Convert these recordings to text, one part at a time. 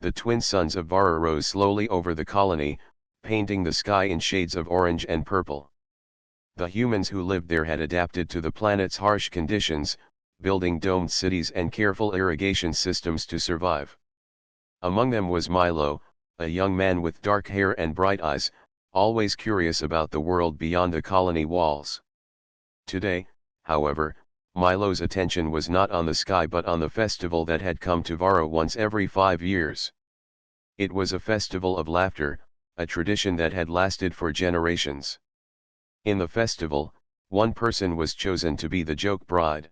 the twin suns of Vara rose slowly over the colony, painting the sky in shades of orange and purple. The humans who lived there had adapted to the planet's harsh conditions, building domed cities and careful irrigation systems to survive. Among them was Milo, a young man with dark hair and bright eyes, always curious about the world beyond the colony walls. Today, however, Milo's attention was not on the sky but on the festival that had come to Vara once every 5 years. It was a festival of laughter, a tradition that had lasted for generations. In the festival, one person was chosen to be the joke bride.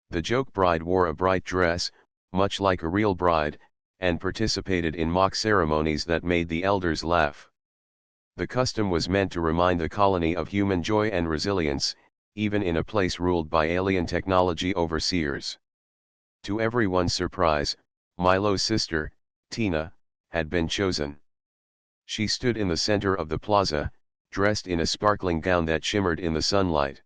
The joke bride wore a bright dress, much like a real bride, and participated in mock ceremonies that made the elders laugh. The custom was meant to remind the colony of human joy and resilience, even in a place ruled by alien technology overseers. To everyone's surprise, Milo's sister, Tina, had been chosen. She stood in the center of the plaza, dressed in a sparkling gown that shimmered in the sunlight.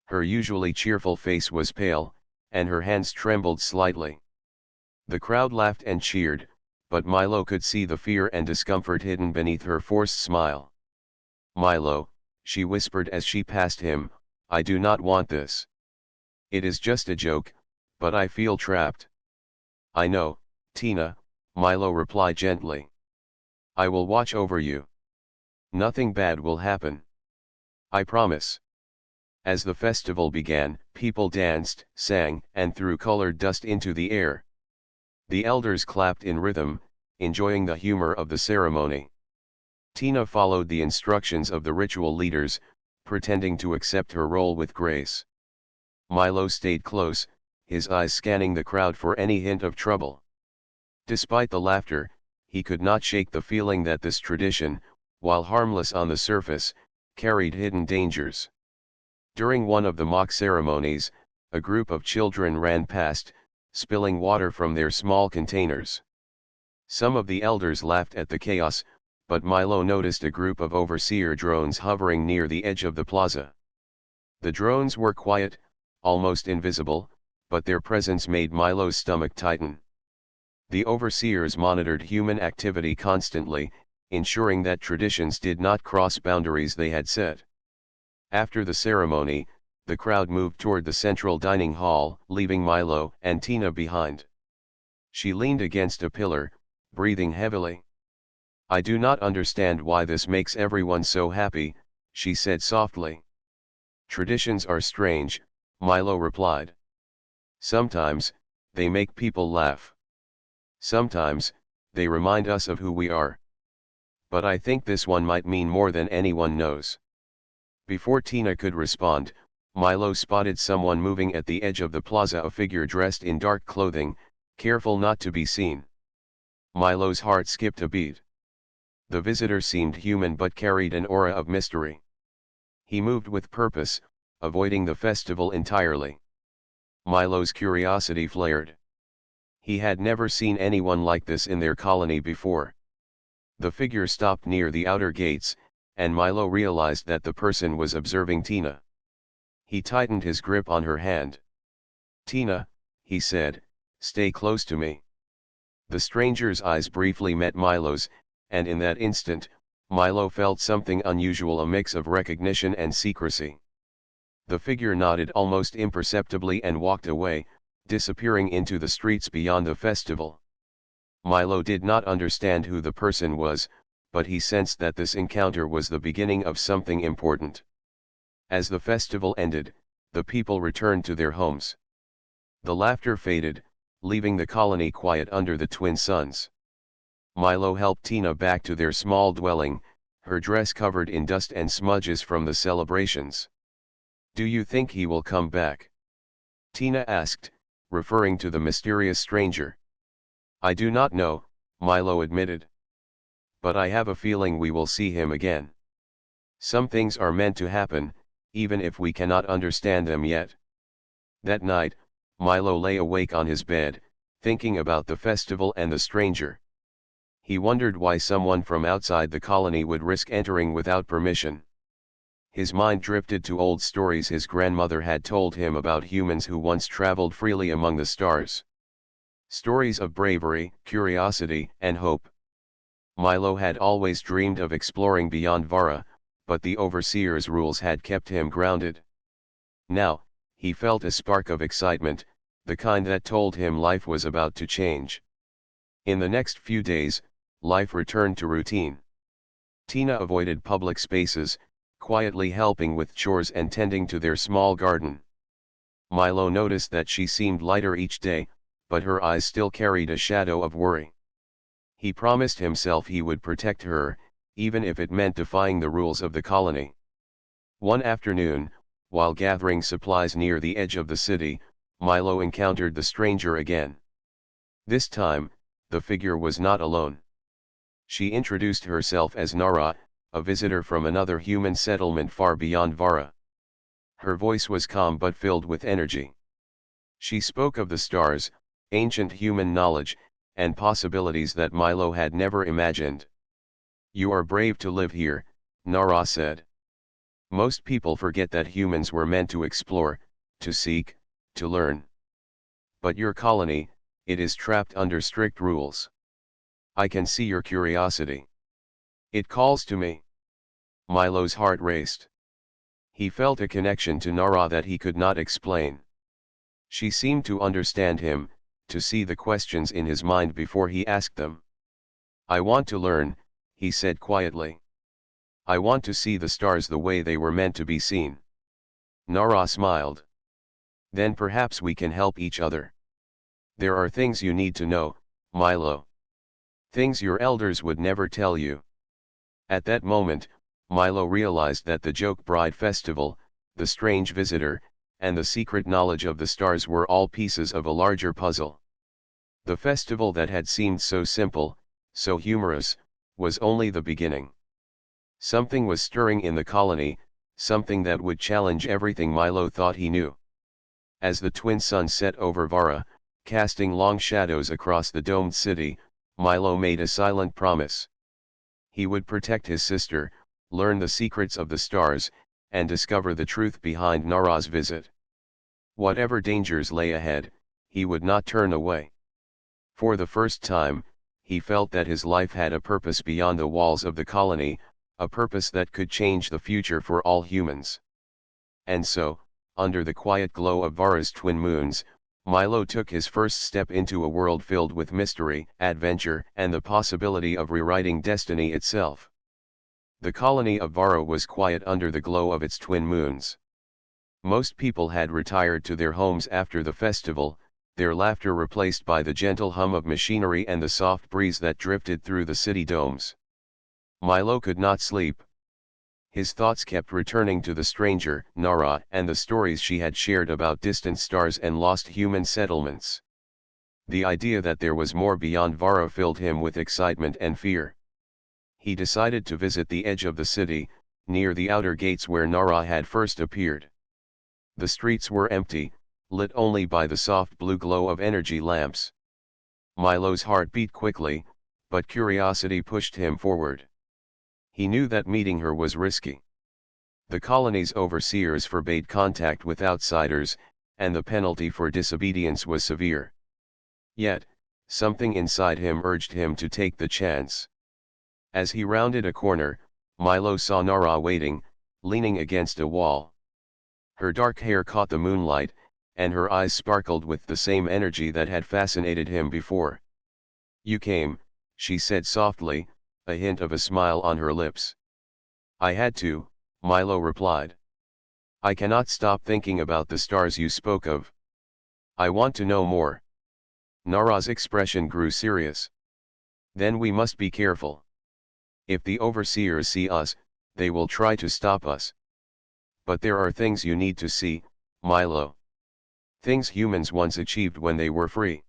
Her usually cheerful face was pale, and her hands trembled slightly. The crowd laughed and cheered, but Milo could see the fear and discomfort hidden beneath her forced smile. "Milo," she whispered as she passed him, "I do not want this. It is just a joke, but I feel trapped." "I know, Tina," Milo replied gently. "I will watch over you. Nothing bad will happen. I promise." As the festival began, people danced, sang, and threw colored dust into the air. The elders clapped in rhythm, enjoying the humor of the ceremony. Tina followed the instructions of the ritual leaders, pretending to accept her role with grace. Milo stayed close, his eyes scanning the crowd for any hint of trouble. Despite the laughter, he could not shake the feeling that this tradition, while harmless on the surface, carried hidden dangers. During one of the mock ceremonies, a group of children ran past, spilling water from their small containers. Some of the elders laughed at the chaos, but Milo noticed a group of overseer drones hovering near the edge of the plaza. The drones were quiet, almost invisible, but their presence made Milo's stomach tighten. The overseers monitored human activity constantly, ensuring that traditions did not cross boundaries they had set. After the ceremony, the crowd moved toward the central dining hall, leaving Milo and Tina behind. She leaned against a pillar, breathing heavily. "I do not understand why this makes everyone so happy," she said softly. "Traditions are strange," Milo replied. "Sometimes, they make people laugh. Sometimes, they remind us of who we are. But I think this one might mean more than anyone knows." Before Tina could respond, Milo spotted someone moving at the edge of the plaza, a figure dressed in dark clothing, careful not to be seen. Milo's heart skipped a beat. The visitor seemed human but carried an aura of mystery. He moved with purpose, avoiding the festival entirely. Milo's curiosity flared. He had never seen anyone like this in their colony before. The figure stopped near the outer gates, and Milo realized that the person was observing Tina. He tightened his grip on her hand. "Tina," he said, "stay close to me." The stranger's eyes briefly met Milo's, and in that instant, Milo felt something unusual, a mix of recognition and secrecy. The figure nodded almost imperceptibly and walked away, disappearing into the streets beyond the festival. Milo did not understand who the person was, but he sensed that this encounter was the beginning of something important. As the festival ended, the people returned to their homes. The laughter faded, leaving the colony quiet under the twin suns. Milo helped Tina back to their small dwelling, her dress covered in dust and smudges from the celebrations. "Do you think he will come back?" Tina asked, referring to the mysterious stranger. "I do not know," Milo admitted. "But I have a feeling we will see him again. Some things are meant to happen, even if we cannot understand them yet." That night, Milo lay awake on his bed, thinking about the festival and the stranger. He wondered why someone from outside the colony would risk entering without permission. His mind drifted to old stories his grandmother had told him about humans who once traveled freely among the stars. Stories of bravery, curiosity, and hope. Milo had always dreamed of exploring beyond Vara, but the overseer's rules had kept him grounded. Now, he felt a spark of excitement, the kind that told him life was about to change. In the next few days, life returned to routine. Tina avoided public spaces, quietly helping with chores and tending to their small garden. Milo noticed that she seemed lighter each day, but her eyes still carried a shadow of worry. He promised himself he would protect her, even if it meant defying the rules of the colony. One afternoon, while gathering supplies near the edge of the city, Milo encountered the stranger again. This time, the figure was not alone. She introduced herself as Nara, a visitor from another human settlement far beyond Vara. Her voice was calm but filled with energy. She spoke of the stars, ancient human knowledge, and possibilities that Milo had never imagined. "You are brave to live here," Nara said. "Most people forget that humans were meant to explore, to seek, to learn. But your colony, it is trapped under strict rules. I can see your curiosity. It calls to me." Milo's heart raced. He felt a connection to Nara that he could not explain. She seemed to understand him, to see the questions in his mind before he asked them. "I want to learn," he said quietly. "I want to see the stars the way they were meant to be seen." Nara smiled. "Then perhaps we can help each other. There are things you need to know, Milo. Things your elders would never tell you." At that moment, Milo realized that the Joke Bride Festival, the strange visitor, and the secret knowledge of the stars were all pieces of a larger puzzle. The festival that had seemed so simple, so humorous, was only the beginning. Something was stirring in the colony, something that would challenge everything Milo thought he knew. As the twin suns set over Vara, casting long shadows across the domed city, Milo made a silent promise. He would protect his sister, learn the secrets of the stars, and discover the truth behind Nara's visit. Whatever dangers lay ahead, he would not turn away. For the first time, he felt that his life had a purpose beyond the walls of the colony, a purpose that could change the future for all humans. And so, under the quiet glow of Vara's twin moons, Milo took his first step into a world filled with mystery, adventure, and the possibility of rewriting destiny itself. The colony of Vara was quiet under the glow of its twin moons. Most people had retired to their homes after the festival, their laughter replaced by the gentle hum of machinery and the soft breeze that drifted through the city domes. Milo could not sleep. His thoughts kept returning to the stranger, Nara, and the stories she had shared about distant stars and lost human settlements. The idea that there was more beyond Vara filled him with excitement and fear. He decided to visit the edge of the city, near the outer gates where Nara had first appeared. The streets were empty, lit only by the soft blue glow of energy lamps. Milo's heart beat quickly, but curiosity pushed him forward. He knew that meeting her was risky. The colony's overseers forbade contact with outsiders, and the penalty for disobedience was severe. Yet, something inside him urged him to take the chance. As he rounded a corner, Milo saw Nara waiting, leaning against a wall. Her dark hair caught the moonlight, and her eyes sparkled with the same energy that had fascinated him before. "You came," she said softly, a hint of a smile on her lips. "I had to," Milo replied. "I cannot stop thinking about the stars you spoke of. I want to know more." Nara's expression grew serious. "Then we must be careful. If the overseers see us, they will try to stop us. But there are things you need to see, Milo. Things humans once achieved when they were free."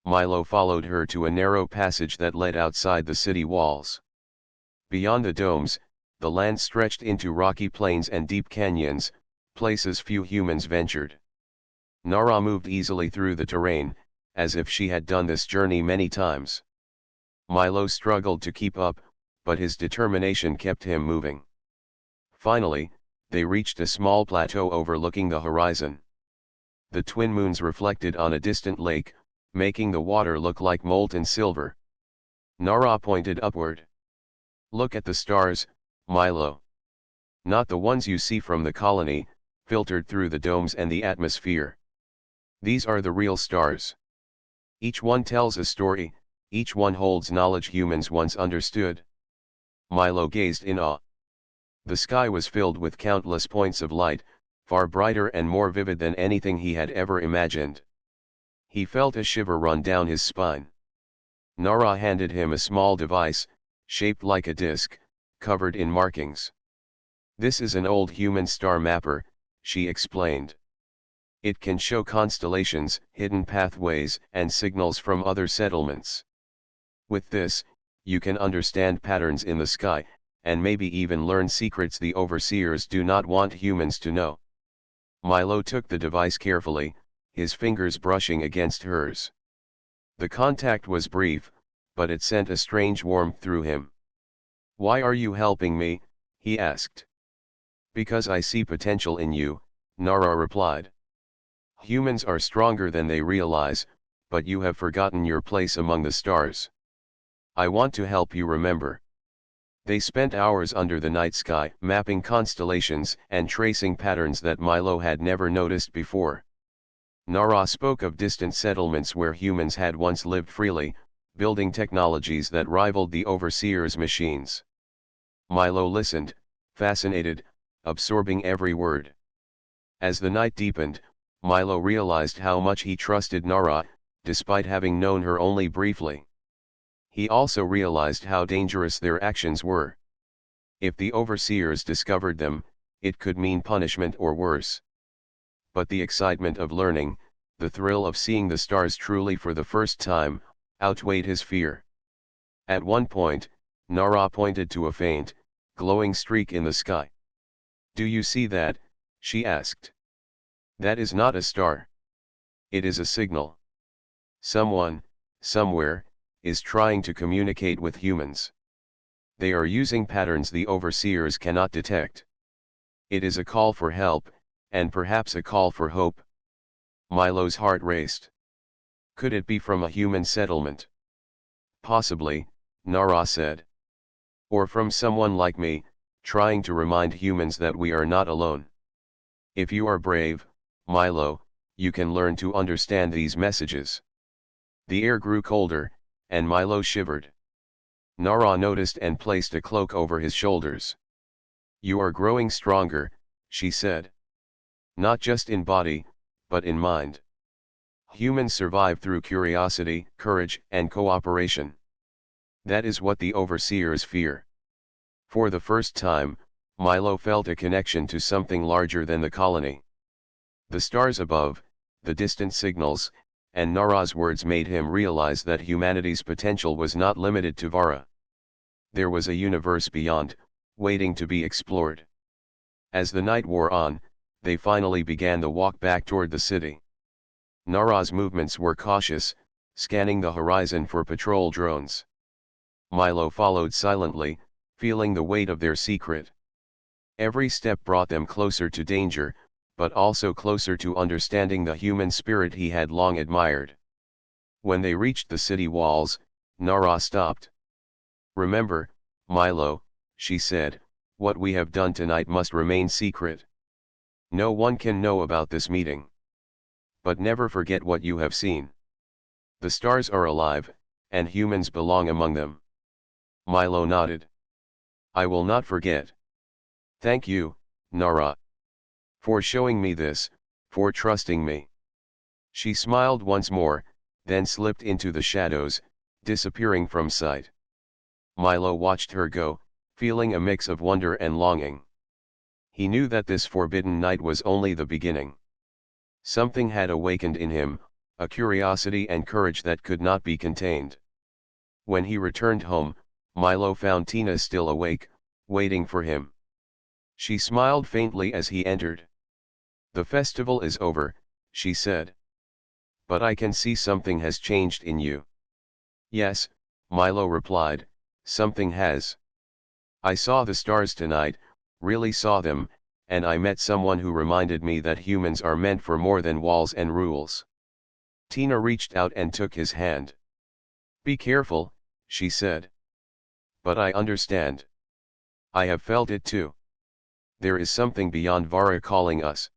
Milo followed her to a narrow passage that led outside the city walls. Beyond the domes, the land stretched into rocky plains and deep canyons, places few humans ventured. Nara moved easily through the terrain, as if she had done this journey many times. Milo struggled to keep up, but his determination kept him moving. Finally, they reached a small plateau overlooking the horizon. The twin moons reflected on a distant lake, making the water look like molten silver. Nara pointed upward. Look at the stars, Milo. Not the ones you see from the colony, filtered through the domes and the atmosphere. These are the real stars. Each one tells a story, each one holds knowledge humans once understood. Milo gazed in awe. The sky was filled with countless points of light, far brighter and more vivid than anything he had ever imagined. He felt a shiver run down his spine. Nara handed him a small device, shaped like a disc, covered in markings. This is an old human star mapper, she explained. It can show constellations, hidden pathways, and signals from other settlements. With this, you can understand patterns in the sky, and maybe even learn secrets the overseers do not want humans to know. Milo took the device carefully, his fingers brushing against hers. The contact was brief, but it sent a strange warmth through him. "Why are you helping me?" he asked. "Because I see potential in you," Nara replied. "Humans are stronger than they realize, but you have forgotten your place among the stars. I want to help you remember." They spent hours under the night sky, mapping constellations and tracing patterns that Milo had never noticed before. Nara spoke of distant settlements where humans had once lived freely, building technologies that rivaled the overseers' machines. Milo listened, fascinated, absorbing every word. As the night deepened, Milo realized how much he trusted Nara, despite having known her only briefly. He also realized how dangerous their actions were. If the overseers discovered them, it could mean punishment or worse. But the excitement of learning, the thrill of seeing the stars truly for the first time, outweighed his fear. At one point, Nara pointed to a faint, glowing streak in the sky. "Do you see that?" she asked. "That is not a star. It is a signal. Someone, somewhere, is trying to communicate with humans. They are using patterns the overseers cannot detect. It is a call for help, and perhaps a call for hope." Milo's heart raced. Could it be from a human settlement? "Possibly," Nara said. "Or from someone like me, trying to remind humans that we are not alone. If you are brave, Milo, you can learn to understand these messages." The air grew colder, and Milo shivered. Nara noticed and placed a cloak over his shoulders. "You are growing stronger," she said. "Not just in body, but in mind. Humans survive through curiosity, courage, and cooperation. That is what the overseers fear." For the first time, Milo felt a connection to something larger than the colony. The stars above, the distant signals, and Nara's words made him realize that humanity's potential was not limited to Vara. There was a universe beyond, waiting to be explored. As the night wore on, they finally began the walk back toward the city. Nara's movements were cautious, scanning the horizon for patrol drones. Milo followed silently, feeling the weight of their secret. Every step brought them closer to danger, but also closer to understanding the human spirit he had long admired. When they reached the city walls, Nara stopped. "Remember, Milo," she said, "what we have done tonight must remain secret. No one can know about this meeting. But never forget what you have seen. The stars are alive, and humans belong among them." Milo nodded. "I will not forget. Thank you, Nara. For showing me this, for trusting me." She smiled once more, then slipped into the shadows, disappearing from sight. Milo watched her go, feeling a mix of wonder and longing. He knew that this forbidden night was only the beginning. Something had awakened in him, a curiosity and courage that could not be contained. When he returned home, Milo found Tina still awake, waiting for him. She smiled faintly as he entered. "The festival is over," she said. "But I can see something has changed in you." "Yes," Milo replied, "something has. I saw the stars tonight, really saw them, and I met someone who reminded me that humans are meant for more than walls and rules." Tina reached out and took his hand. "Be careful," she said. "But I understand. I have felt it too. There is something beyond Vara calling us."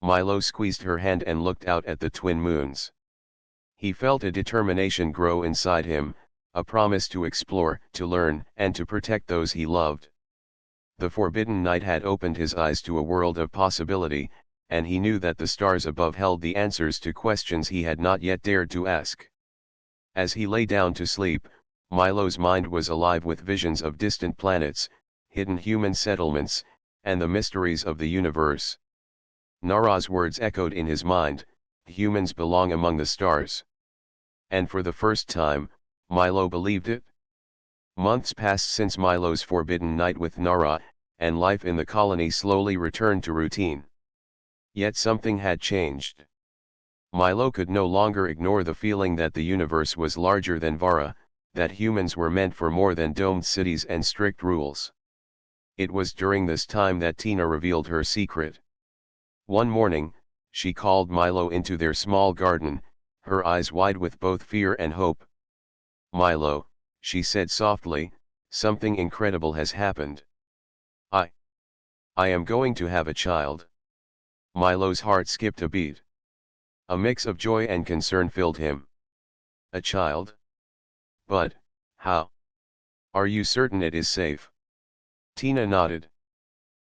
Milo squeezed her hand and looked out at the twin moons. He felt a determination grow inside him, a promise to explore, to learn, and to protect those he loved. The forbidden night had opened his eyes to a world of possibility, and he knew that the stars above held the answers to questions he had not yet dared to ask. As he lay down to sleep, Milo's mind was alive with visions of distant planets, hidden human settlements, and the mysteries of the universe. Nara's words echoed in his mind, "Humans belong among the stars." And for the first time, Milo believed it. Months passed since Milo's forbidden night with Nara, and life in the colony slowly returned to routine. Yet something had changed. Milo could no longer ignore the feeling that the universe was larger than Vara, that humans were meant for more than domed cities and strict rules. It was during this time that Tina revealed her secret. One morning, she called Milo into their small garden, her eyes wide with both fear and hope. "Milo," she said softly, "something incredible has happened. I am going to have a child." Milo's heart skipped a beat. A mix of joy and concern filled him. "A child? But, how? Are you certain it is safe?" Tina nodded.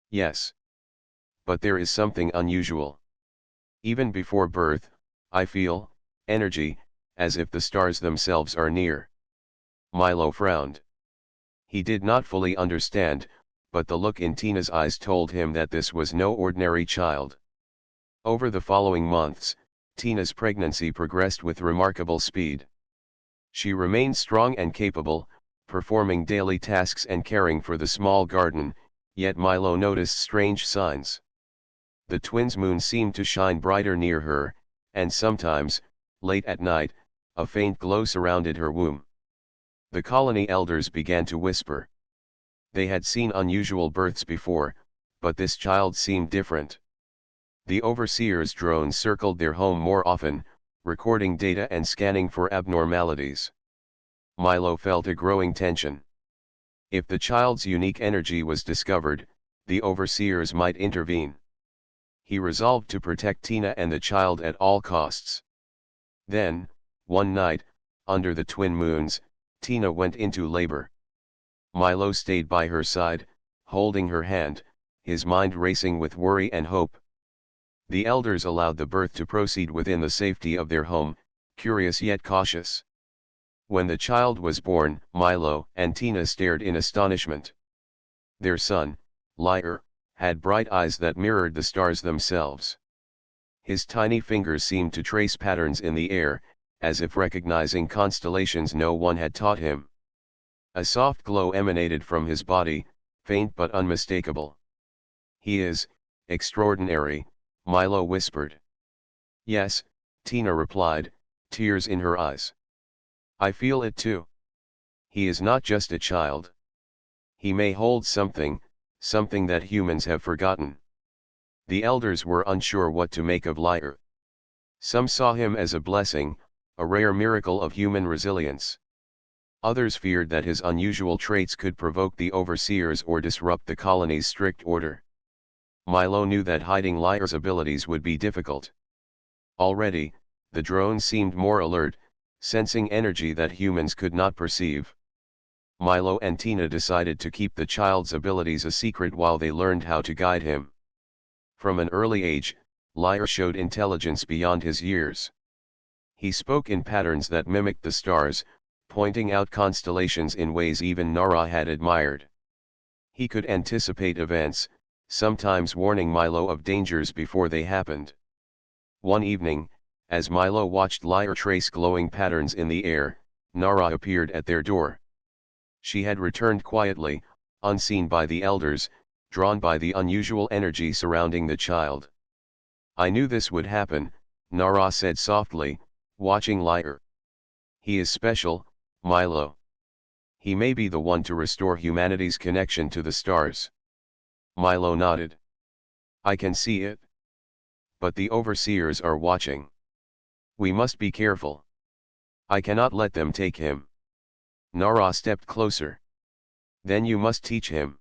"Yes. But there is something unusual. Even before birth, I feel energy, as if the stars themselves are near." Milo frowned. He did not fully understand, but the look in Tina's eyes told him that this was no ordinary child. Over the following months, Tina's pregnancy progressed with remarkable speed. She remained strong and capable, performing daily tasks and caring for the small garden, yet Milo noticed strange signs. The twins' moon seemed to shine brighter near her, and sometimes, late at night, a faint glow surrounded her womb. The colony elders began to whisper. They had seen unusual births before, but this child seemed different. The overseer's drones circled their home more often, recording data and scanning for abnormalities. Milo felt a growing tension. If the child's unique energy was discovered, the overseers might intervene. He resolved to protect Tina and the child at all costs. Then, one night, under the twin moons, Tina went into labor. Milo stayed by her side, holding her hand, his mind racing with worry and hope. The elders allowed the birth to proceed within the safety of their home, curious yet cautious. When the child was born, Milo and Tina stared in astonishment. Their son, Lyre, had bright eyes that mirrored the stars themselves. His tiny fingers seemed to trace patterns in the air, as if recognizing constellations no one had taught him. A soft glow emanated from his body, faint but unmistakable. "He is extraordinary," Milo whispered. "Yes," Tina replied, tears in her eyes. "I feel it too. He is not just a child. He may hold something that humans have forgotten." The elders were unsure what to make of Lyre. Some saw him as a blessing, a rare miracle of human resilience. Others feared that his unusual traits could provoke the overseers or disrupt the colony's strict order. Milo knew that hiding Lyre's abilities would be difficult. Already, the drones seemed more alert, sensing energy that humans could not perceive. Milo and Tina decided to keep the child's abilities a secret while they learned how to guide him. From an early age, Lyre showed intelligence beyond his years. He spoke in patterns that mimicked the stars, pointing out constellations in ways even Nara had admired. He could anticipate events, sometimes warning Milo of dangers before they happened. One evening, as Milo watched Lyre trace glowing patterns in the air, Nara appeared at their door. She had returned quietly, unseen by the elders, drawn by the unusual energy surrounding the child. "I knew this would happen," Nara said softly, watching Lyre. "He is special, Milo. He may be the one to restore humanity's connection to the stars." Milo nodded. "I can see it. But the overseers are watching. We must be careful. I cannot let them take him. Nara stepped closer. Then you must teach him.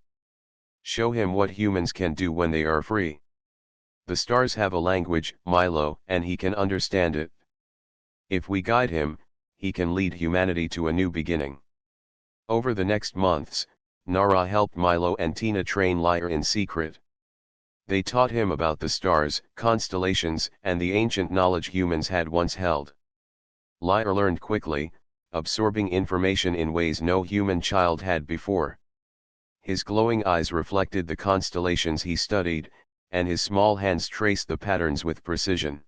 Show him what humans can do when they are free. The stars have a language, Milo, and he can understand it. If we guide him, he can lead humanity to a new beginning. Over the next months, Nara helped Milo and Tina train Lyre in secret. They taught him about the stars, constellations, and the ancient knowledge humans had once held. Lyre learned quickly, absorbing information in ways no human child had before. His glowing eyes reflected the constellations he studied, and his small hands traced the patterns with precision.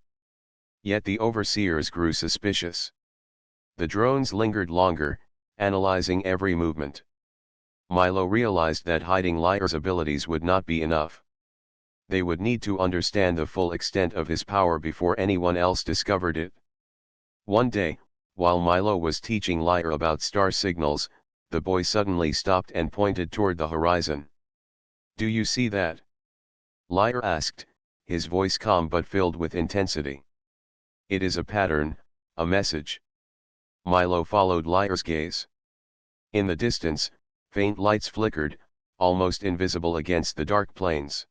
Yet the overseers grew suspicious. The drones lingered longer, analyzing every movement. Milo realized that hiding Lyre's abilities would not be enough. They would need to understand the full extent of his power before anyone else discovered it. One day, while Milo was teaching Lyre about star signals, the boy suddenly stopped and pointed toward the horizon. "Do you see that?" Lyre asked, his voice calm but filled with intensity. "It is a pattern, a message." Milo followed Lyre's gaze. In the distance, faint lights flickered, almost invisible against the dark plains.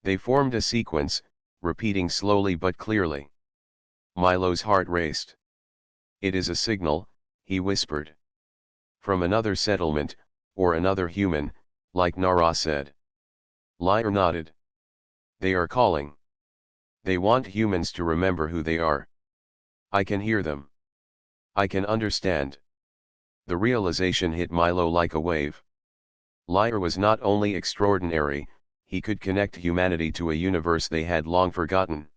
They formed a sequence, repeating slowly but clearly. Milo's heart raced. "It is a signal," he whispered. "From another settlement, or another human," like Nara said. Lyre nodded. "They are calling. They want humans to remember who they are. I can hear them. I can understand." The realization hit Milo like a wave. Lyre was not only extraordinary, he could connect humanity to a universe they had long forgotten.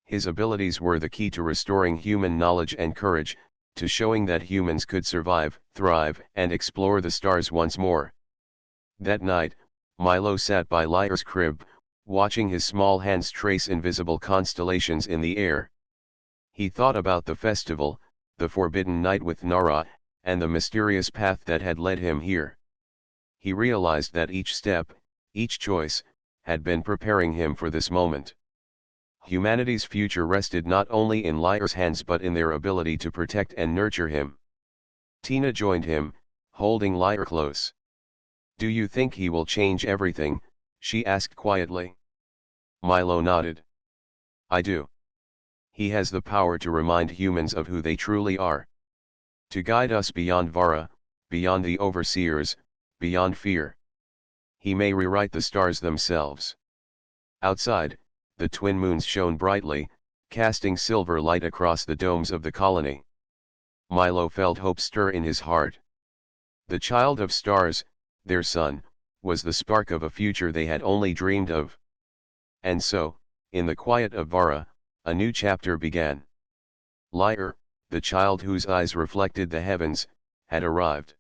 His abilities were the key to restoring human knowledge and courage, to showing that humans could survive, thrive, and explore the stars once more. That night, Milo sat by Lyre's crib, watching his small hands trace invisible constellations in the air. He thought about the festival, the forbidden night with Nara, and the mysterious path that had led him here. He realized that each step, each choice, had been preparing him for this moment. Humanity's future rested not only in Lyre's hands but in their ability to protect and nurture him. Tina joined him, holding Lyre close. "Do you think he will change everything?" she asked quietly. Milo nodded. "I do. He has the power to remind humans of who they truly are. To guide us beyond Vara, beyond the overseers, beyond fear. He may rewrite the stars themselves." Outside, the twin moons shone brightly, casting silver light across the domes of the colony. Milo felt hope stir in his heart. The child of stars, their son, was the spark of a future they had only dreamed of. And so, in the quiet of Vara, a new chapter began. Lyre, the child whose eyes reflected the heavens, had arrived.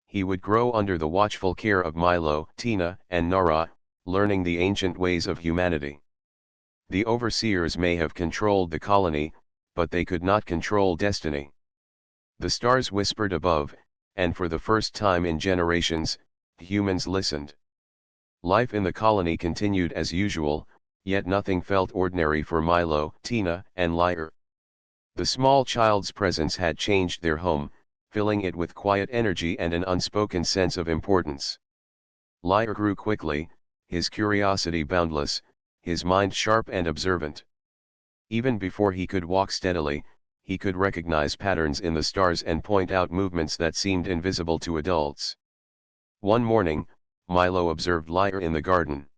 He would grow under the watchful care of Milo, Tina, and Nara, learning the ancient ways of humanity. The overseers may have controlled the colony, but they could not control destiny. The stars whispered above, and for the first time in generations, humans listened. Life in the colony continued as usual, yet nothing felt ordinary for Milo, Tina, and Lyre. The small child's presence had changed their home, filling it with quiet energy and an unspoken sense of importance. Lyre grew quickly, his curiosity boundless, his mind sharp and observant. Even before he could walk steadily, he could recognize patterns in the stars and point out movements that seemed invisible to adults. One morning, Milo observed Lyre in the garden.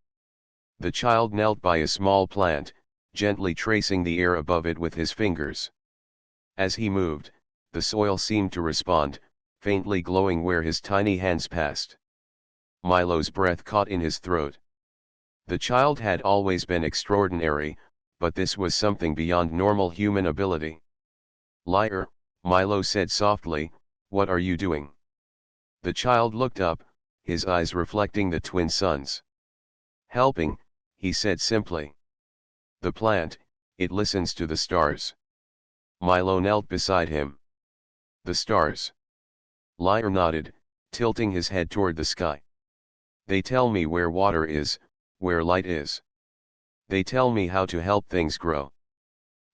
The child knelt by a small plant, gently tracing the air above it with his fingers. As he moved, the soil seemed to respond, faintly glowing where his tiny hands passed. Milo's breath caught in his throat. The child had always been extraordinary, but this was something beyond normal human ability. "Lyre," Milo said softly, "what are you doing?" The child looked up, his eyes reflecting the twin suns. "Helping," he said simply. "The plant, it listens to the stars." Milo knelt beside him. "The stars?" Lyre nodded, tilting his head toward the sky. "They tell me where water is, where light is. They tell me how to help things grow."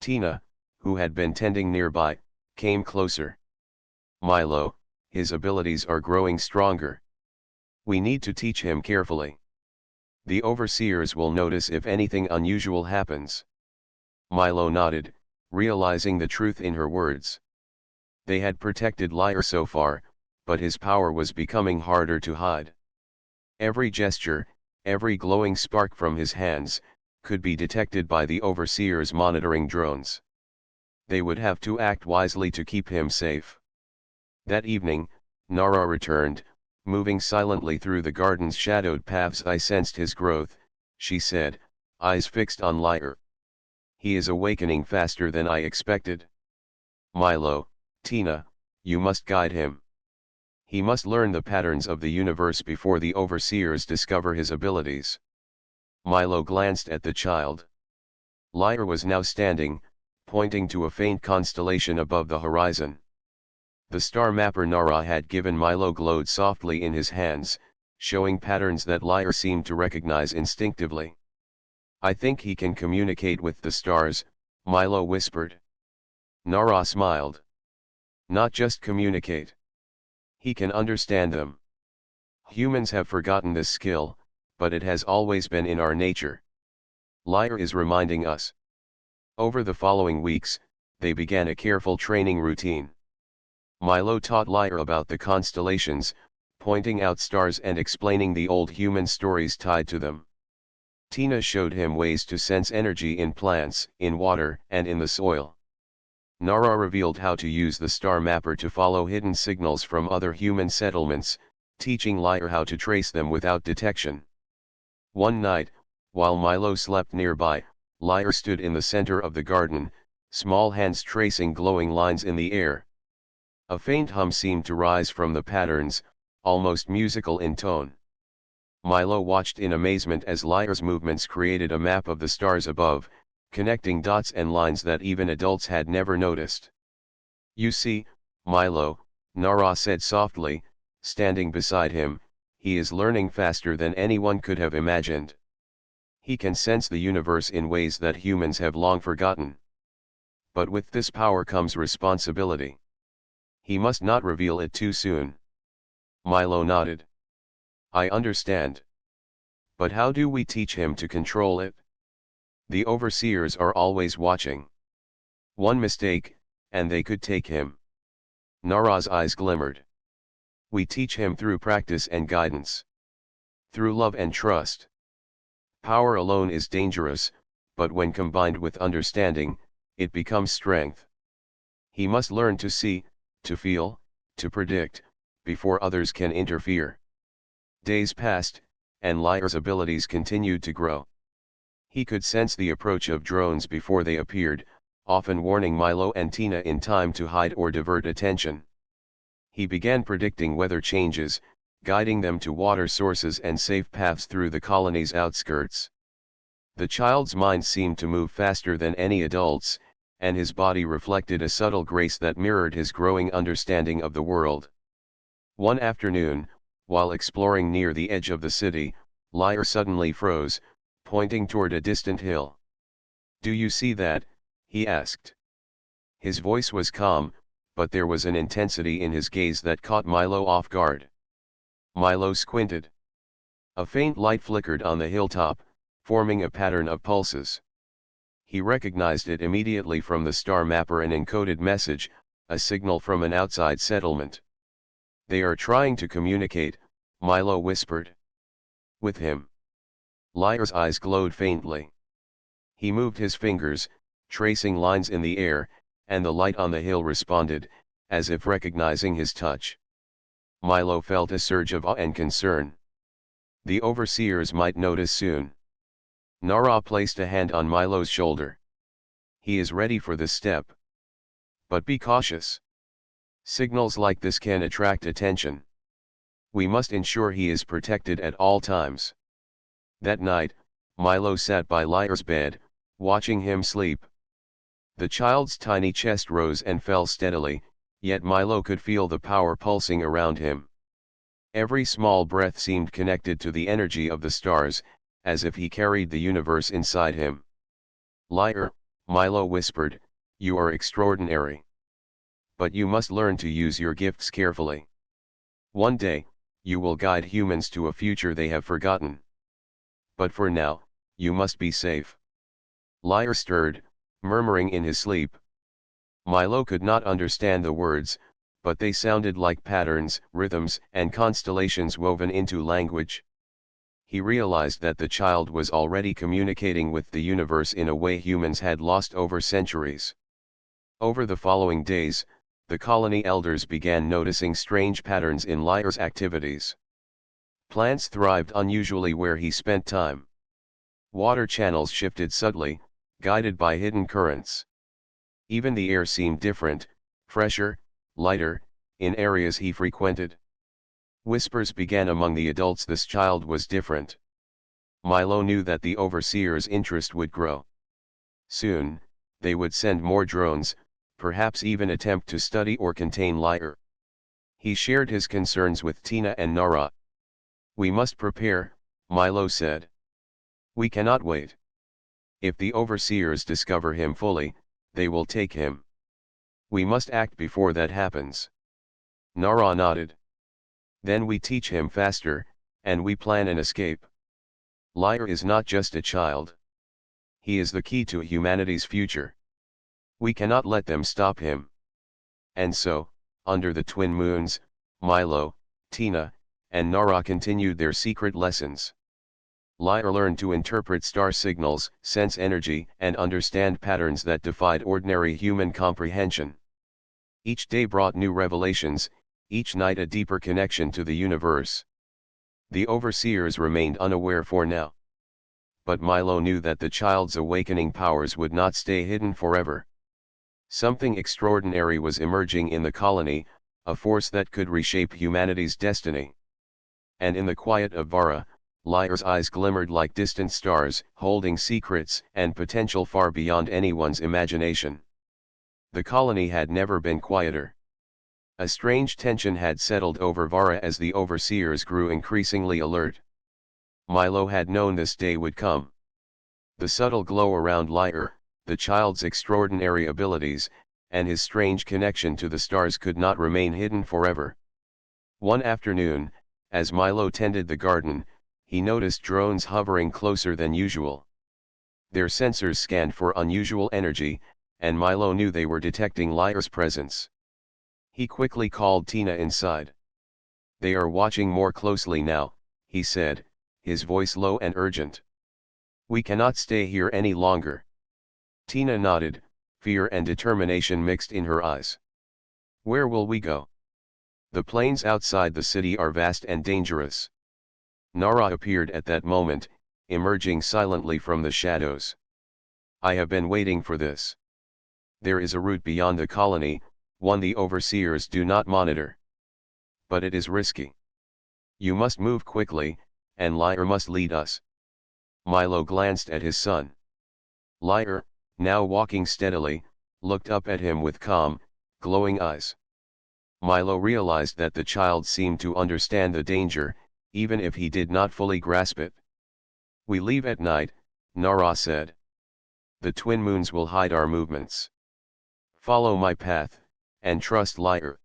Tina, who had been tending nearby, came closer. Milo, his abilities are growing stronger. We need to teach him carefully. The overseers will notice if anything unusual happens. Milo nodded, realizing the truth in her words. They had protected Lyre so far, but his power was becoming harder to hide. Every gesture, every glowing spark from his hands, could be detected by the overseers' monitoring drones. They would have to act wisely to keep him safe. That evening, Nara returned, moving silently through the garden's shadowed paths. I sensed his growth, she said, eyes fixed on Lyre. He is awakening faster than I expected. Milo, Tina, you must guide him. He must learn the patterns of the universe before the overseers discover his abilities. Milo glanced at the child. Lyre was now standing, pointing to a faint constellation above the horizon. The star mapper Nara had given Milo glowed softly in his hands, showing patterns that Lyre seemed to recognize instinctively. I think he can communicate with the stars, Milo whispered. Nara smiled. Not just communicate. He can understand them. Humans have forgotten this skill, but it has always been in our nature. Lyre is reminding us. Over the following weeks, they began a careful training routine. Milo taught Lyre about the constellations, pointing out stars and explaining the old human stories tied to them. Tina showed him ways to sense energy in plants, in water, and in the soil. Nara revealed how to use the star mapper to follow hidden signals from other human settlements, teaching Lyre how to trace them without detection. One night, while Milo slept nearby, Lyre stood in the center of the garden, small hands tracing glowing lines in the air. A faint hum seemed to rise from the patterns, almost musical in tone. Milo watched in amazement as Lyre's movements created a map of the stars above, connecting dots and lines that even adults had never noticed. You see, Milo, Nara said softly, standing beside him, he is learning faster than anyone could have imagined. He can sense the universe in ways that humans have long forgotten. But with this power comes responsibility. He must not reveal it too soon. Milo nodded. I understand. But how do we teach him to control it? The overseers are always watching. One mistake, and they could take him. Nara's eyes glimmered. We teach him through practice and guidance. Through love and trust. Power alone is dangerous, but when combined with understanding, it becomes strength. He must learn to see, to feel, to predict, before others can interfere. Days passed, and Lyre's abilities continued to grow. He could sense the approach of drones before they appeared, often warning Milo and Tina in time to hide or divert attention. He began predicting weather changes, guiding them to water sources and safe paths through the colony's outskirts. The child's mind seemed to move faster than any adult's, and his body reflected a subtle grace that mirrored his growing understanding of the world. One afternoon, while exploring near the edge of the city, Lyre suddenly froze, pointing toward a distant hill. Do you see that? He asked. His voice was calm, but there was an intensity in his gaze that caught Milo off guard. Milo squinted. A faint light flickered on the hilltop, forming a pattern of pulses. He recognized it immediately from the star mapper, an encoded message, a signal from an outside settlement. They are trying to communicate, Milo whispered. With him. Lyre's eyes glowed faintly. He moved his fingers, tracing lines in the air, and the light on the hill responded, as if recognizing his touch. Milo felt a surge of awe and concern. The overseers might notice soon. Nara placed a hand on Milo's shoulder. He is ready for this step. But be cautious. Signals like this can attract attention. We must ensure he is protected at all times. That night, Milo sat by Lyre's bed, watching him sleep. The child's tiny chest rose and fell steadily, yet Milo could feel the power pulsing around him. Every small breath seemed connected to the energy of the stars, as if he carried the universe inside him. Lyre, Milo whispered, you are extraordinary. But you must learn to use your gifts carefully. One day, you will guide humans to a future they have forgotten. But for now, you must be safe." Lyre stirred, murmuring in his sleep. Milo could not understand the words, but they sounded like patterns, rhythms, and constellations woven into language. He realized that the child was already communicating with the universe in a way humans had lost over centuries. Over the following days, the colony elders began noticing strange patterns in Lyre's activities. Plants thrived unusually where he spent time. Water channels shifted subtly, guided by hidden currents. Even the air seemed different, fresher, lighter, in areas he frequented. Whispers began among the adults this child was different. Milo knew that the overseer's interest would grow. Soon, they would send more drones, perhaps even attempt to study or contain Lyre. He shared his concerns with Tina and Nara. "We must prepare," Milo said. "We cannot wait. If the overseers discover him fully, they will take him. We must act before that happens." Nara nodded. "Then we teach him faster, and we plan an escape. Lyre is not just a child. He is the key to humanity's future. We cannot let them stop him." And so, under the twin moons, Milo, Tina, and Nara continued their secret lessons. Lyre learned to interpret star signals, sense energy, and understand patterns that defied ordinary human comprehension. Each day brought new revelations, each night a deeper connection to the universe. The overseers remained unaware for now. But Milo knew that the child's awakening powers would not stay hidden forever. Something extraordinary was emerging in the colony, a force that could reshape humanity's destiny. And in the quiet of Vara, Lyre's eyes glimmered like distant stars, holding secrets and potential far beyond anyone's imagination. The colony had never been quieter. A strange tension had settled over Vara as the overseers grew increasingly alert. Milo had known this day would come. The subtle glow around Lyre, the child's extraordinary abilities, and his strange connection to the stars could not remain hidden forever. One afternoon, as Milo tended the garden, he noticed drones hovering closer than usual. Their sensors scanned for unusual energy, and Milo knew they were detecting Lyre's presence. He quickly called Tina inside. "They are watching more closely now," he said, his voice low and urgent. "We cannot stay here any longer." Tina nodded, fear and determination mixed in her eyes. "Where will we go? The plains outside the city are vast and dangerous." Nara appeared at that moment, emerging silently from the shadows. "I have been waiting for this. There is a route beyond the colony, one the overseers do not monitor. But it is risky. You must move quickly, and Lyre must lead us." Milo glanced at his son. Lyre, now walking steadily, looked up at him with calm, glowing eyes. Milo realized that the child seemed to understand the danger, even if he did not fully grasp it. "We leave at night," Nara said. "The twin moons will hide our movements. Follow my path, and trust Lyre."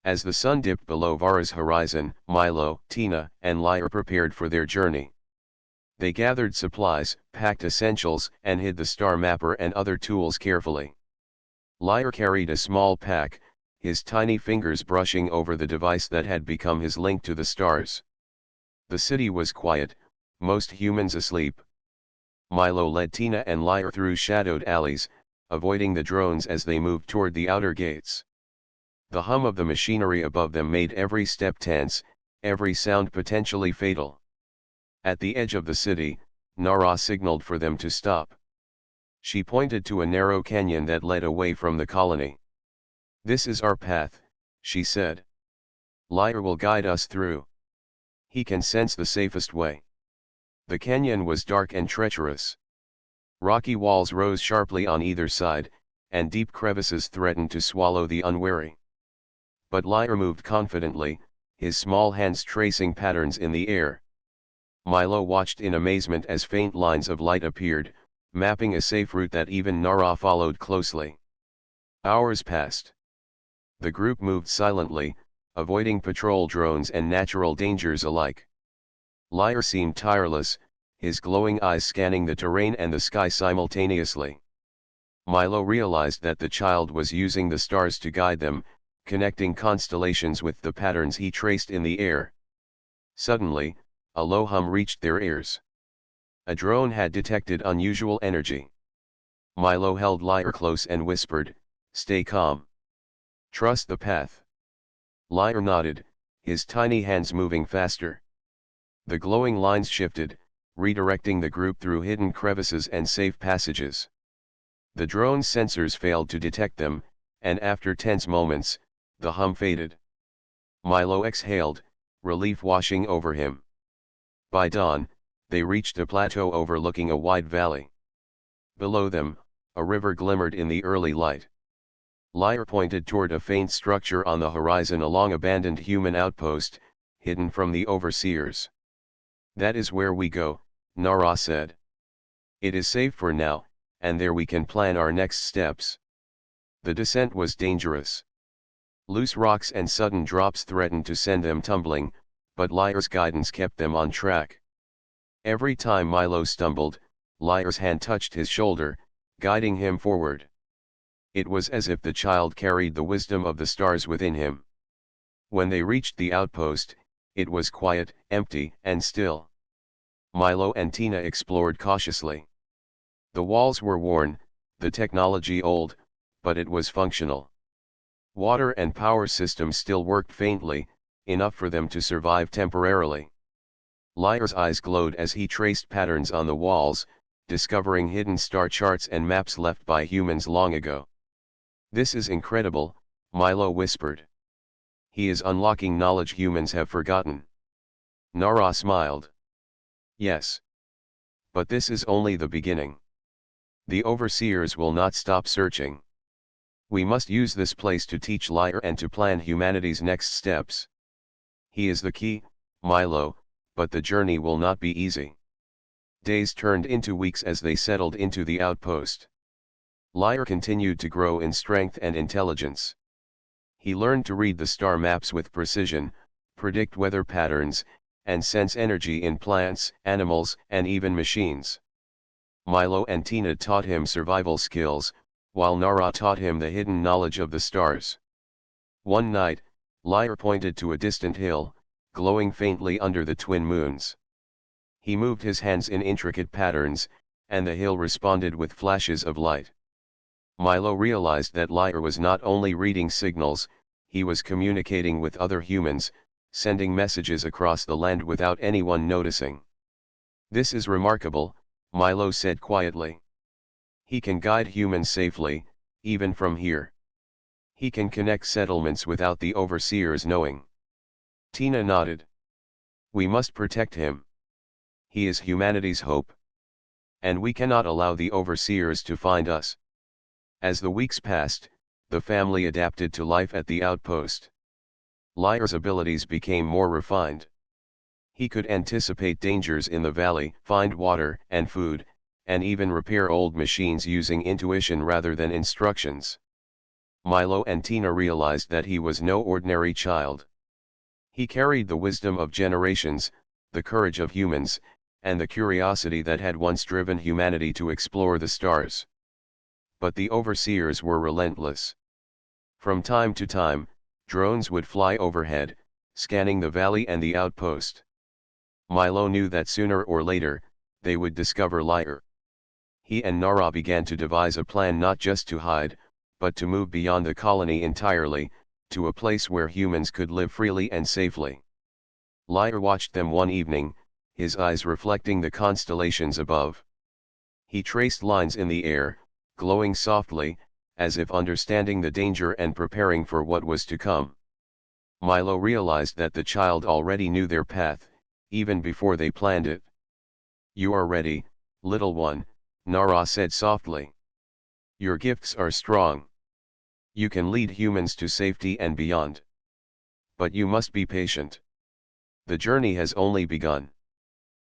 As the sun dipped below Vara's horizon, Milo, Tina, and Lyre prepared for their journey. They gathered supplies, packed essentials, and hid the star mapper and other tools carefully. Lyre carried a small pack, his tiny fingers brushing over the device that had become his link to the stars. The city was quiet, most humans asleep. Milo led Tina and Lyre through shadowed alleys, avoiding the drones as they moved toward the outer gates. The hum of the machinery above them made every step tense, every sound potentially fatal. At the edge of the city, Nara signaled for them to stop. She pointed to a narrow canyon that led away from the colony. "This is our path," she said. "Lyre will guide us through. He can sense the safest way." The canyon was dark and treacherous. Rocky walls rose sharply on either side, and deep crevices threatened to swallow the unwary. But Lyre moved confidently, his small hands tracing patterns in the air. Milo watched in amazement as faint lines of light appeared, mapping a safe route that even Nara followed closely. Hours passed. The group moved silently, avoiding patrol drones and natural dangers alike. Lyre seemed tireless, his glowing eyes scanning the terrain and the sky simultaneously. Milo realized that the child was using the stars to guide them, connecting constellations with the patterns he traced in the air. Suddenly, a low hum reached their ears. A drone had detected unusual energy. Milo held Lyre close and whispered, "Stay calm. Trust the path." Lyre nodded, his tiny hands moving faster. The glowing lines shifted, redirecting the group through hidden crevices and safe passages. The drone's sensors failed to detect them, and after tense moments, the hum faded. Milo exhaled, relief washing over him. By dawn, they reached a plateau overlooking a wide valley. Below them, a river glimmered in the early light. Lyre pointed toward a faint structure on the horizon, a long abandoned human outpost, hidden from the overseers. "That is where we go," Nara said. "It is safe for now, and there we can plan our next steps." The descent was dangerous. Loose rocks and sudden drops threatened to send them tumbling, but Lyre's guidance kept them on track. Every time Milo stumbled, Lyre's hand touched his shoulder, guiding him forward. It was as if the child carried the wisdom of the stars within him. When they reached the outpost, it was quiet, empty, and still. Milo and Tina explored cautiously. The walls were worn, the technology old, but it was functional. Water and power systems still worked faintly, enough for them to survive temporarily. Lyre's eyes glowed as he traced patterns on the walls, discovering hidden star charts and maps left by humans long ago. "This is incredible," Milo whispered. "He is unlocking knowledge humans have forgotten." Nara smiled. "Yes. But this is only the beginning. The overseers will not stop searching. We must use this place to teach Lyre and to plan humanity's next steps. He is the key, Milo, but the journey will not be easy." Days turned into weeks as they settled into the outpost. Lyre continued to grow in strength and intelligence. He learned to read the star maps with precision, predict weather patterns, and sense energy in plants, animals, and even machines. Milo and Tina taught him survival skills, while Nara taught him the hidden knowledge of the stars. One night, Lyre pointed to a distant hill, glowing faintly under the twin moons. He moved his hands in intricate patterns, and the hill responded with flashes of light. Milo realized that Lyre was not only reading signals, he was communicating with other humans, sending messages across the land without anyone noticing. "This is remarkable," Milo said quietly. "He can guide humans safely, even from here. He can connect settlements without the overseers knowing." Tina nodded. "We must protect him. He is humanity's hope. And we cannot allow the overseers to find us." As the weeks passed, the family adapted to life at the outpost. Lyre's abilities became more refined. He could anticipate dangers in the valley, find water and food, and even repair old machines using intuition rather than instructions. Milo and Tina realized that he was no ordinary child. He carried the wisdom of generations, the courage of humans, and the curiosity that had once driven humanity to explore the stars. But the overseers were relentless. From time to time, drones would fly overhead, scanning the valley and the outpost. Milo knew that sooner or later, they would discover Lyre. He and Nara began to devise a plan not just to hide, but to move beyond the colony entirely, to a place where humans could live freely and safely. Lyre watched them one evening, his eyes reflecting the constellations above. He traced lines in the air, glowing softly, as if understanding the danger and preparing for what was to come. Milo realized that the child already knew their path, even before they planned it. "You are ready, little one," Nara said softly. "Your gifts are strong. You can lead humans to safety and beyond. But you must be patient. The journey has only begun."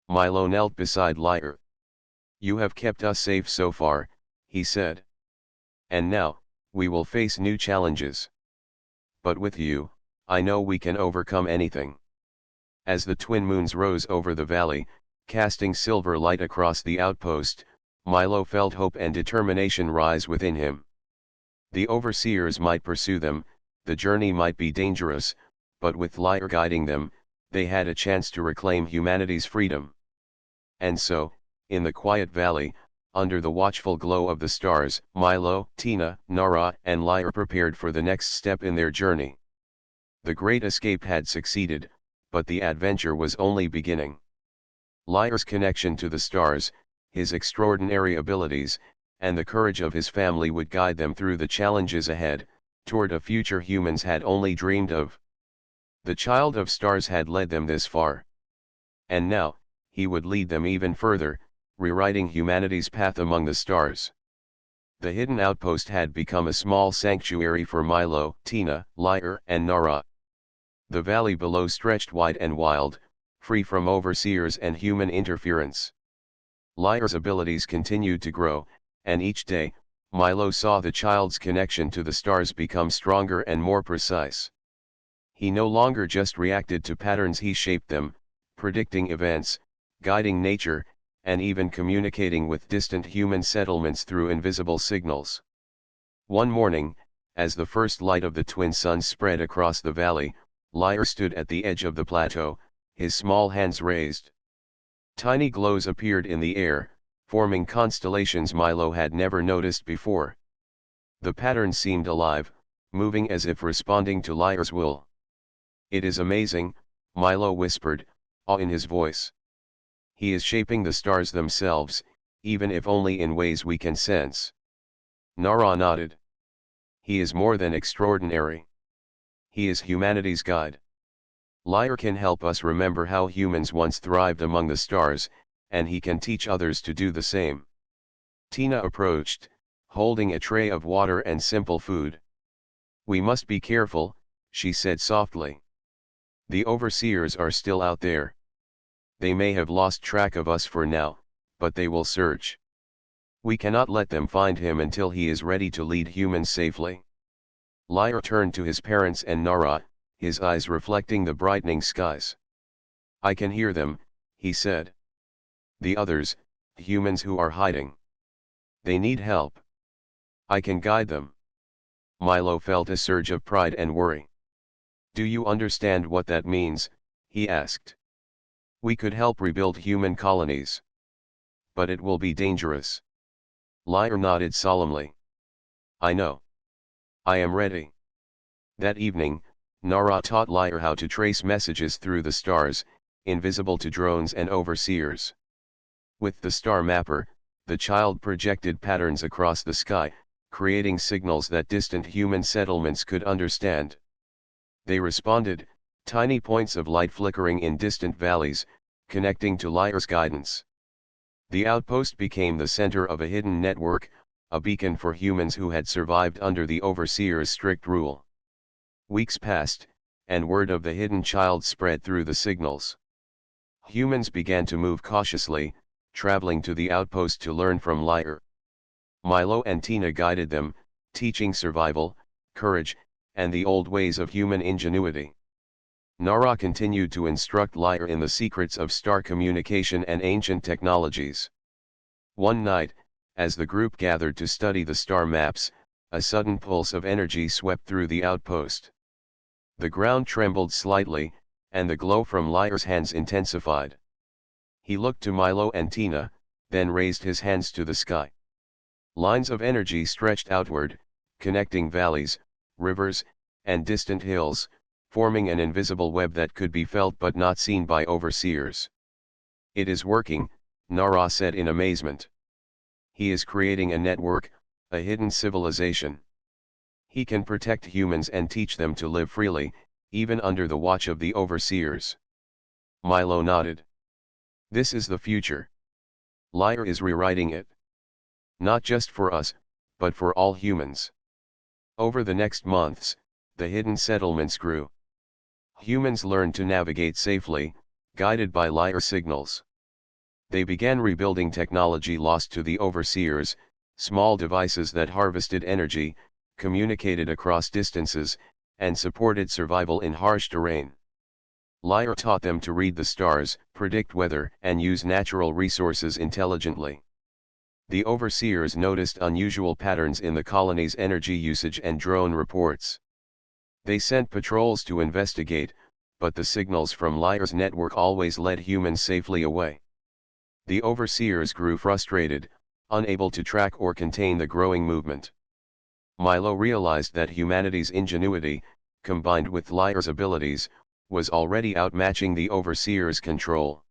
Milo knelt beside Lyre. "You have kept us safe so far," he said. "And now, We will face new challenges. But with you, I know we can overcome anything. As the twin moons rose over the valley, casting silver light across the outpost, Milo felt hope and determination rise within him. The overseers might pursue them, the journey might be dangerous, but with Lyre guiding them, they had a chance to reclaim humanity's freedom. And so, in the quiet valley, under the watchful glow of the stars, Milo, Tina, Nara, and Lyre prepared for the next step in their journey. The great escape had succeeded, but the adventure was only beginning. Lyre's connection to the stars, his extraordinary abilities, and the courage of his family would guide them through the challenges ahead, toward a future humans had only dreamed of. The child of stars had led them this far. And now, he would lead them even further, rewriting humanity's path among the stars. The hidden outpost had become a small sanctuary for Milo, Tina, Lyre, and Nara. The valley below stretched wide and wild, free from overseers and human interference. Lyre's abilities continued to grow, and each day, Milo saw the child's connection to the stars become stronger and more precise. He no longer just reacted to patterns, he shaped them, predicting events, guiding nature, and even communicating with distant human settlements through invisible signals. One morning, as the first light of the twin suns spread across the valley, Lyre stood at the edge of the plateau, his small hands raised. Tiny glows appeared in the air, forming constellations Milo had never noticed before. The pattern seemed alive, moving as if responding to Lyre's will. "It is amazing," Milo whispered, awe in his voice. "He is shaping the stars themselves, even if only in ways we can sense." Nara nodded. "He is more than extraordinary. He is humanity's guide. Lyre can help us remember how humans once thrived among the stars, and he can teach others to do the same." Tina approached, holding a tray of water and simple food. "We must be careful," she said softly. "The overseers are still out there. They may have lost track of us for now, but they will search. We cannot let them find him until he is ready to lead humans safely." Lyre turned to his parents and Nara, his eyes reflecting the brightening skies. "I can hear them," he said. "The others, humans who are hiding. They need help. I can guide them." Milo felt a surge of pride and worry. "Do you understand what that means?" he asked. "We could help rebuild human colonies. But it will be dangerous." Lyre nodded solemnly. "I know. I am ready." That evening, Nara taught Lyre how to trace messages through the stars, invisible to drones and overseers. With the star mapper, the child projected patterns across the sky, creating signals that distant human settlements could understand. They responded, tiny points of light flickering in distant valleys, connecting to Lyre's guidance. The outpost became the center of a hidden network, a beacon for humans who had survived under the overseer's strict rule. Weeks passed, and word of the hidden child spread through the signals. Humans began to move cautiously, traveling to the outpost to learn from Lyre. Milo and Tina guided them, teaching survival, courage, and the old ways of human ingenuity. Nara continued to instruct Lyre in the secrets of star communication and ancient technologies. One night, as the group gathered to study the star maps, a sudden pulse of energy swept through the outpost. The ground trembled slightly, and the glow from Lyre's hands intensified. He looked to Milo and Tina, then raised his hands to the sky. Lines of energy stretched outward, connecting valleys, rivers, and distant hills, forming an invisible web that could be felt but not seen by overseers. "It is working," Nara said in amazement. "He is creating a network, a hidden civilization. He can protect humans and teach them to live freely, even under the watch of the overseers." Milo nodded. "This is the future. Lyre is rewriting it. Not just for us, but for all humans." Over the next months, the hidden settlements grew. Humans learned to navigate safely, guided by Lyre signals. They began rebuilding technology lost to the overseers, small devices that harvested energy, communicated across distances, and supported survival in harsh terrain. Lyra taught them to read the stars, predict weather, and use natural resources intelligently. The overseers noticed unusual patterns in the colony's energy usage and drone reports. They sent patrols to investigate, but the signals from Lyra's network always led humans safely away. The overseers grew frustrated, unable to track or contain the growing movement. Milo realized that humanity's ingenuity, combined with Lyra's abilities, was already outmatching the overseers' control.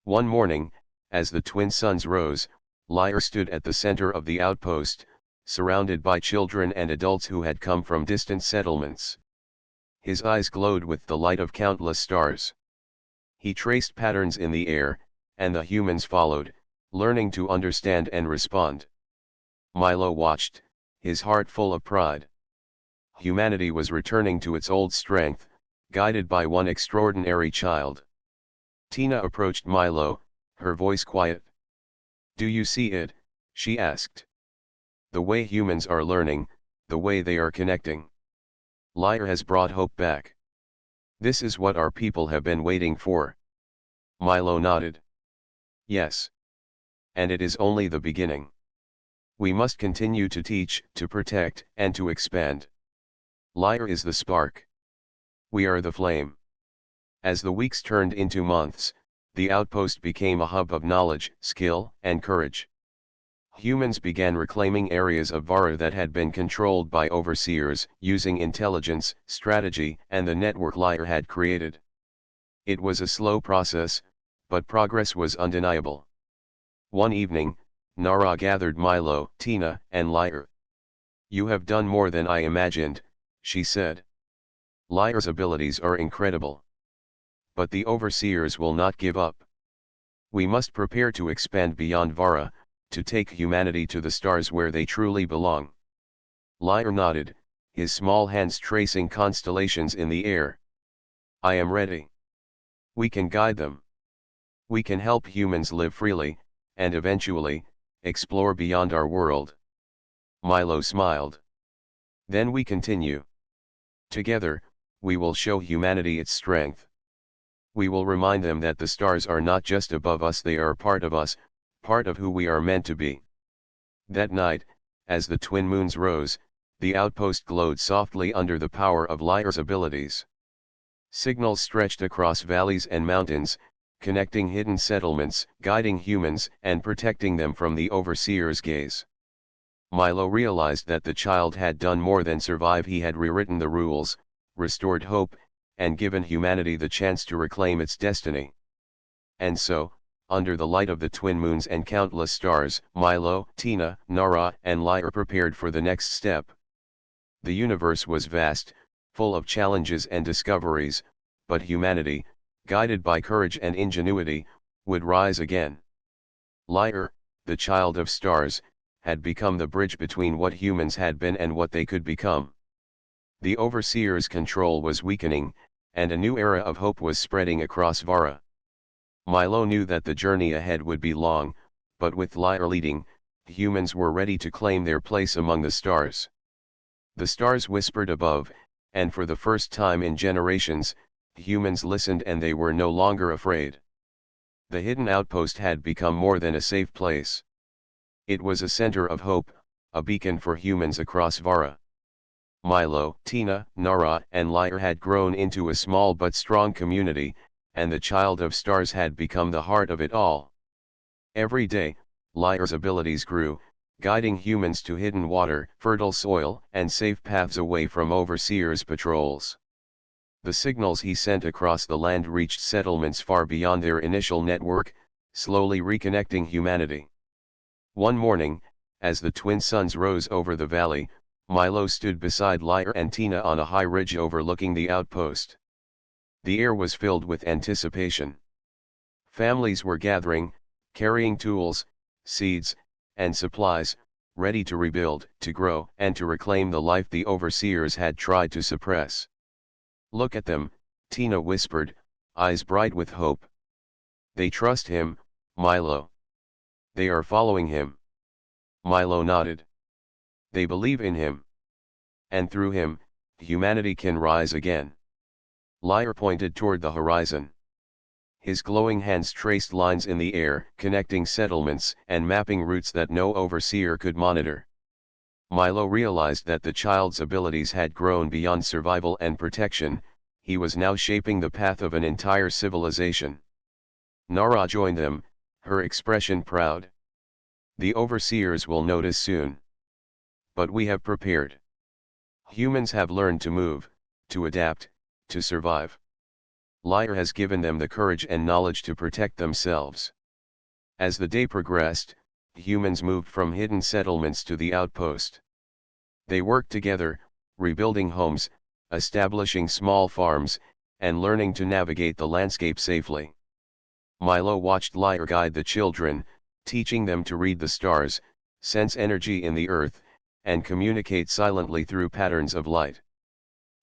One morning, as the twin suns rose, Lyra stood at the center of the outpost, surrounded by children and adults who had come from distant settlements. His eyes glowed with the light of countless stars. He traced patterns in the air, and the humans followed, learning to understand and respond. Milo watched, his heart full of pride. Humanity was returning to its old strength, guided by one extraordinary child. Tina approached Milo, her voice quiet. "Do you see it?" she asked. "The way humans are learning, the way they are connecting. Lyra has brought hope back. This is what our people have been waiting for." Milo nodded. "Yes. And it is only the beginning. We must continue to teach, to protect, and to expand. Lyra is the spark. We are the flame." As the weeks turned into months, the outpost became a hub of knowledge, skill, and courage. Humans began reclaiming areas of Vara that had been controlled by overseers, using intelligence, strategy, and the network Lyra had created. It was a slow process, but progress was undeniable. One evening, Nara gathered Milo, Tina, and Lyra. "You have done more than I imagined," she said. "Lyra's abilities are incredible. But the overseers will not give up. We must prepare to expand beyond Vara, to take humanity to the stars where they truly belong." Lyra nodded, his small hands tracing constellations in the air. "I am ready. We can guide them. We can help humans live freely, and eventually, explore beyond our world." Milo smiled. "Then we continue. Together, we will show humanity its strength. We will remind them that the stars are not just above us, they are part of us, part of who we are meant to be." That night, as the twin moons rose, the outpost glowed softly under the power of Lyra's abilities. Signals stretched across valleys and mountains, connecting hidden settlements, guiding humans, and protecting them from the overseer's gaze. Milo realized that the child had done more than survive. He had rewritten the rules, restored hope, and given humanity the chance to reclaim its destiny. And so, under the light of the twin moons and countless stars, Milo, Tina, Nara, and Lyra prepared for the next step. The universe was vast, full of challenges and discoveries, but humanity, guided by courage and ingenuity, would rise again. Lyra, the child of stars, had become the bridge between what humans had been and what they could become. The overseer's control was weakening, and a new era of hope was spreading across Vara. Milo knew that the journey ahead would be long, but with Lyra leading, humans were ready to claim their place among the stars. The stars whispered above, and for the first time in generations, humans listened and they were no longer afraid. The hidden outpost had become more than a safe place. It was a center of hope, a beacon for humans across Vara. Milo, Tina, Nara, and Lyra had grown into a small but strong community, and the child of stars had become the heart of it all. Every day, Lyra's abilities grew, guiding humans to hidden water, fertile soil, and safe paths away from overseers' patrols. The signals he sent across the land reached settlements far beyond their initial network, slowly reconnecting humanity. One morning, as the twin suns rose over the valley, Milo stood beside Lyra and Tina on a high ridge overlooking the outpost. The air was filled with anticipation. Families were gathering, carrying tools, seeds, and supplies, ready to rebuild, to grow, and to reclaim the life the overseers had tried to suppress. "Look at them," Tina whispered, eyes bright with hope. "They trust him, Milo. They are following him." Milo nodded. "They believe in him. and through him, humanity can rise again. Liar pointed toward the horizon. His glowing hands traced lines in the air, connecting settlements and mapping routes that no overseer could monitor. Milo realized that the child's abilities had grown beyond survival and protection. He was now shaping the path of an entire civilization. Nara joined them, her expression proud. The overseers will notice soon. But we have prepared. Humans have learned to move, to adapt, to survive. Liar has given them the courage and knowledge to protect themselves. As the day progressed, humans moved from hidden settlements to the outpost. They worked together, rebuilding homes, establishing small farms, and learning to navigate the landscape safely. Milo watched Liar guide the children, teaching them to read the stars, sense energy in the earth, and communicate silently through patterns of light.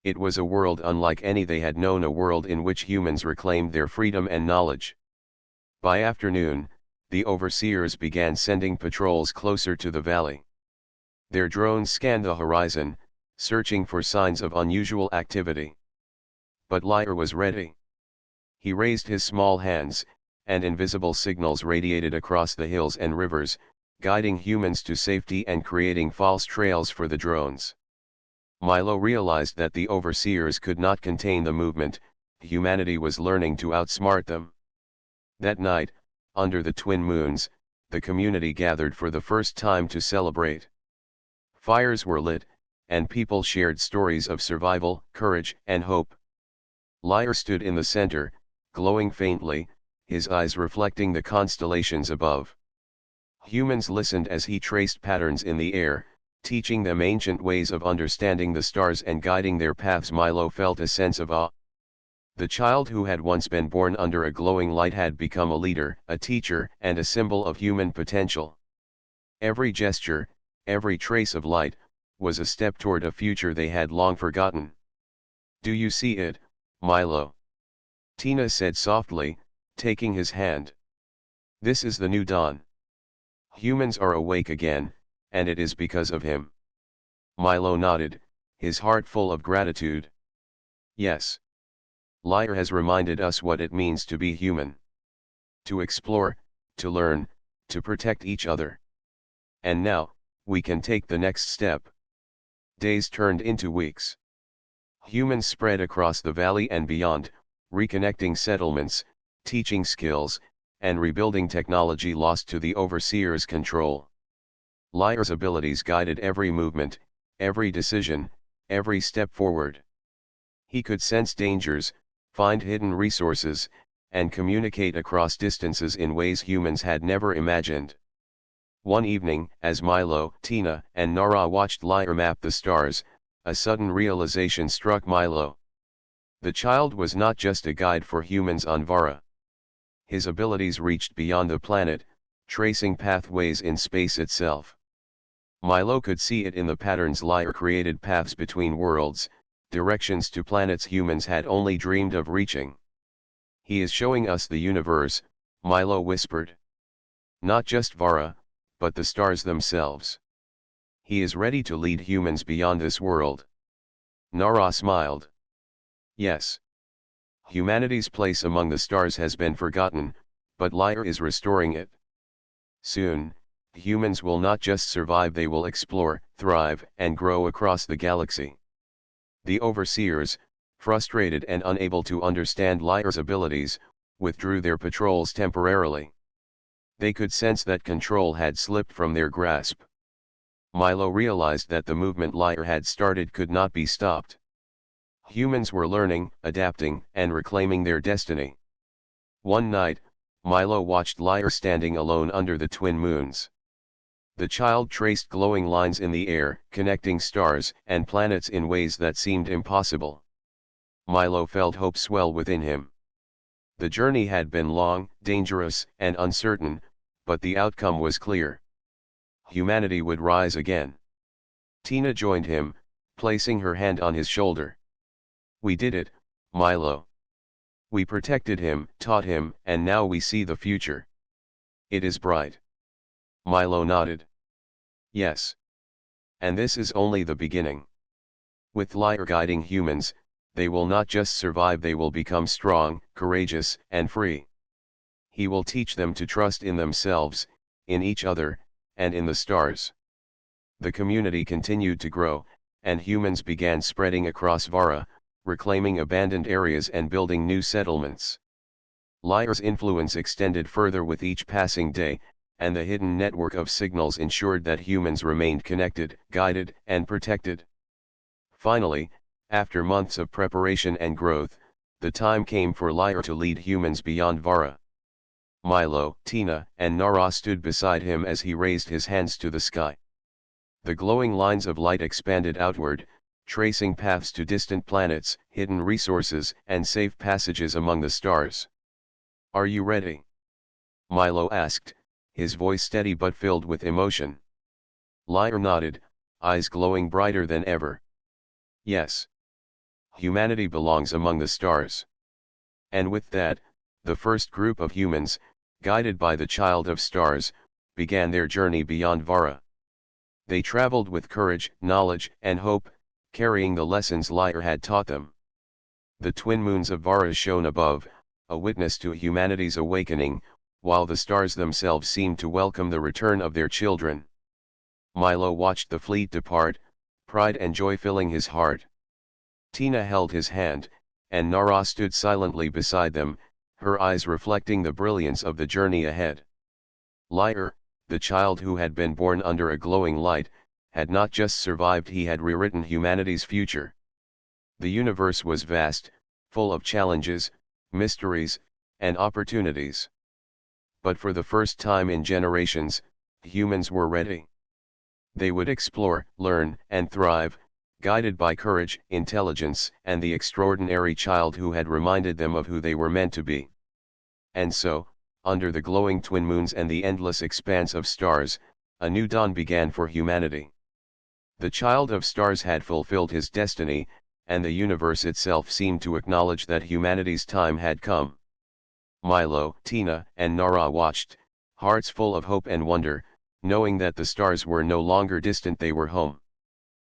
It was a world unlike any they had known, a world in which humans reclaimed their freedom and knowledge. By afternoon, the overseers began sending patrols closer to the valley. Their drones scanned the horizon, searching for signs of unusual activity. But Liar was ready. He raised his small hands, and invisible signals radiated across the hills and rivers, guiding humans to safety and creating false trails for the drones. Milo realized that the overseers could not contain the movement. Humanity was learning to outsmart them. That night, under the twin moons, the community gathered for the first time to celebrate. Fires were lit, and people shared stories of survival, courage, and hope. Liar stood in the center, glowing faintly, his eyes reflecting the constellations above. Humans listened as he traced patterns in the air, teaching them ancient ways of understanding the stars and guiding their paths. Milo felt a sense of awe. The child who had once been born under a glowing light had become a leader, a teacher, and a symbol of human potential. Every gesture, every trace of light, was a step toward a future they had long forgotten. "Do you see it, Milo?" Tina said softly, taking his hand. "This is the new dawn. Humans are awake again, and it is because of him." Milo nodded, his heart full of gratitude. "Yes. Liar has reminded us what it means to be human. To explore, to learn, to protect each other. And now, we can take the next step." Days turned into weeks. Humans spread across the valley and beyond, reconnecting settlements, teaching skills, and rebuilding technology lost to the overseer's control. Liar's abilities guided every movement, every decision, every step forward. He could sense dangers, find hidden resources, and communicate across distances in ways humans had never imagined. One evening, as Milo, Tina, and Nara watched Liar map the stars, a sudden realization struck Milo. The child was not just a guide for humans on Vara. His abilities reached beyond the planet, tracing pathways in space itself. Milo could see it in the patterns Liar created, paths between worlds, directions to planets humans had only dreamed of reaching. "He is showing us the universe," Milo whispered. "Not just Vara, but the stars themselves. He is ready to lead humans beyond this world." Nara smiled. "Yes. Humanity's place among the stars has been forgotten, but Liar is restoring it. Soon, humans will not just survive, they will explore, thrive, and grow across the galaxy." The overseers, frustrated and unable to understand Liar's abilities, withdrew their patrols temporarily. They could sense that control had slipped from their grasp. Milo realized that the movement Liar had started could not be stopped. Humans were learning, adapting, and reclaiming their destiny. One night, Milo watched Liar standing alone under the twin moons. The child traced glowing lines in the air, connecting stars and planets in ways that seemed impossible. Milo felt hope swell within him. The journey had been long, dangerous, and uncertain, but the outcome was clear. Humanity would rise again. Tina joined him, placing her hand on his shoulder. "We did it, Milo. We protected him, taught him, and now we see the future. It is bright." Milo nodded. "Yes. And this is only the beginning." With Lyre guiding humans, they will not just survive, they will become strong, courageous, and free. He will teach them to trust in themselves, in each other, and in the stars. The community continued to grow, and humans began spreading across Vara, reclaiming abandoned areas and building new settlements. Lyre's influence extended further with each passing day, and the hidden network of signals ensured that humans remained connected, guided, and protected. Finally, after months of preparation and growth, the time came for Lyre to lead humans beyond Vara. Milo, Tina, and Nara stood beside him as he raised his hands to the sky. The glowing lines of light expanded outward, tracing paths to distant planets, hidden resources, and safe passages among the stars. "Are you ready?" Milo asked, his voice steady but filled with emotion. Lyre nodded, eyes glowing brighter than ever. "Yes. Humanity belongs among the stars." And with that, the first group of humans, guided by the Child of Stars, began their journey beyond Vara. They traveled with courage, knowledge, and hope, carrying the lessons Lyre had taught them. The twin moons of Vara shone above, a witness to humanity's awakening, while the stars themselves seemed to welcome the return of their children. Milo watched the fleet depart, pride and joy filling his heart. Tina held his hand, and Nara stood silently beside them, her eyes reflecting the brilliance of the journey ahead. Lyre, the child who had been born under a glowing light, had not just survived, he had rewritten humanity's future. The universe was vast, full of challenges, mysteries, and opportunities. But for the first time in generations, humans were ready. They would explore, learn, and thrive, guided by courage, intelligence, and the extraordinary child who had reminded them of who they were meant to be. And so, under the glowing twin moons and the endless expanse of stars, a new dawn began for humanity. The Child of Stars had fulfilled his destiny, and the universe itself seemed to acknowledge that humanity's time had come. Milo, Tina, and Nara watched, hearts full of hope and wonder, knowing that the stars were no longer distant, they were home.